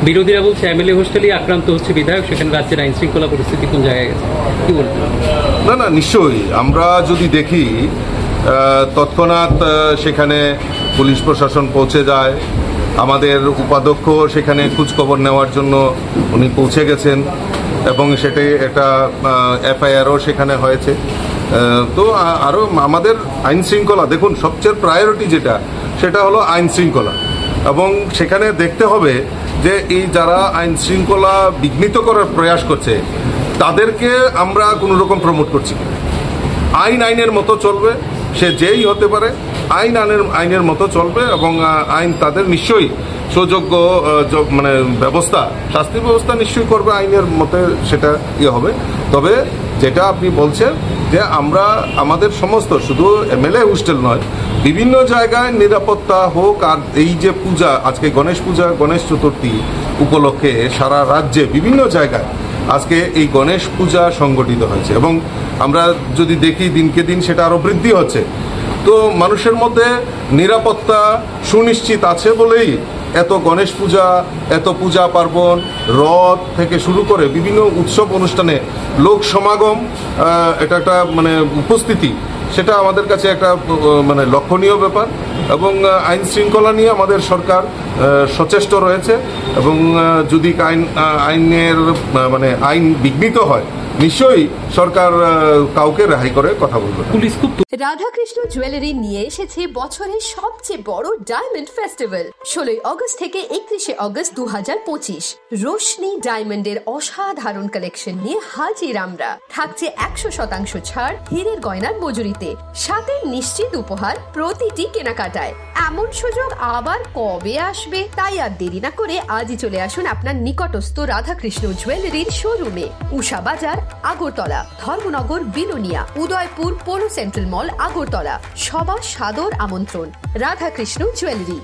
বিরোধীরা বলছে এমএলএ হোস্টেলেই আক্রান্ত হচ্ছে বিধায়ক, সেখানে রাজ্যের আইন শৃঙ্খলা পরিস্থিতি কোন জায়গায় গেছে, কি বলবেন? না না, নিশ্চয়ই আমরা যদি দেখি তৎক্ষণাৎ সেখানে পুলিশ প্রশাসন পৌঁছে যায়। আমাদের উপাধ্যক্ষ সেখানে খোঁজখবর নেওয়ার জন্য উনি পৌঁছে গেছেন এবং সেটাই একটা এফআইআরও সেখানে হয়েছে। তো আরও আমাদের আইন শৃঙ্খলা, দেখুন সবচেয়ে প্রায়োরিটি যেটা সেটা হলো আইন শৃঙ্খলা, এবং সেখানে দেখতে হবে যে এই যারা আইন শৃঙ্খলা বিঘ্নিত করার প্রয়াস করছে তাদেরকে আমরা কোনো রকম প্রমোট করছি কিনা। আইন আইনের মতো চলবে, সে যেই হতে পারে, আইনের মতো চলবে এবং আইন তাদের নিশ্চয়ই সুযোগ্য মানে ব্যবস্থা, শাস্তি ব্যবস্থা নিশ্চয়ই করবে আইনের মতে, সেটা হবে। তবে যেটা আপনি বলছেন যে আমরা আমাদের সমস্ত, শুধু এমএলএ হোস্টেল নয়, বিভিন্ন জায়গায় নিরাপত্তা হোক। আর এই যে পূজা, আজকে গণেশ পূজা, গণেশ চতুর্থী উপলক্ষে সারা রাজ্যে বিভিন্ন জায়গায় আজকে এই গণেশ পূজা সংগঠিত হয়েছে এবং আমরা যদি দেখি দিনকে দিন সেটা আরও বৃদ্ধি হচ্ছে। তো মানুষের মধ্যে নিরাপত্তা সুনিশ্চিত আছে বলেই এত গণেশ পূজা, এত পূজা পার্বণ, রথ থেকে শুরু করে বিভিন্ন উৎসব অনুষ্ঠানে লোক সমাগম, এটা একটা মানে উপস্থিতি, সেটা আমাদের কাছে একটা মানে লক্ষণীয় ব্যাপার। এবং আইন শৃঙ্খলা নিয়ে আমাদের সরকার সচেষ্ট রয়েছে এবং যদি আইনের মানে আইন বিঘ্নিত হয় নিশ্চয়ই সরকার কাউকে রেহাই করে কথা বলবে। রাধাকৃষ্ণ জুয়েলারি নিয়ে এসেছে বছরের সবচেয়ে বড় ডায়মন্ড ফেস্টিভ্যাল 16 আগস্ট থেকে 31 আগস্ট 2025। রোশনি ডায়মন্ডের অসাধারণ কালেকশন নিয়ে হাজির আমরা। থাকছে 100% ছাড় হীরের গয়নার মজুরিতে, সাথে নিশ্চিত উপহার প্রতিটি কেনাকাটায়। এমন সুযোগ আবার কবে আসবে? তাই আর দেরি না করে আজই চলে আসুন আপনার নিকটস্থ রাধাকৃষ্ণ জুয়েলারির শোরুমে। উষা বাজার, আগরতলা, ধর্মনগর, বিলোনিয়া, উদয়পুর, পোলো সেন্ট্রাল মল, আগরতলা। সবার সাদর আমন্ত্রণ। রাধাকৃষ্ণ জুয়েলারি।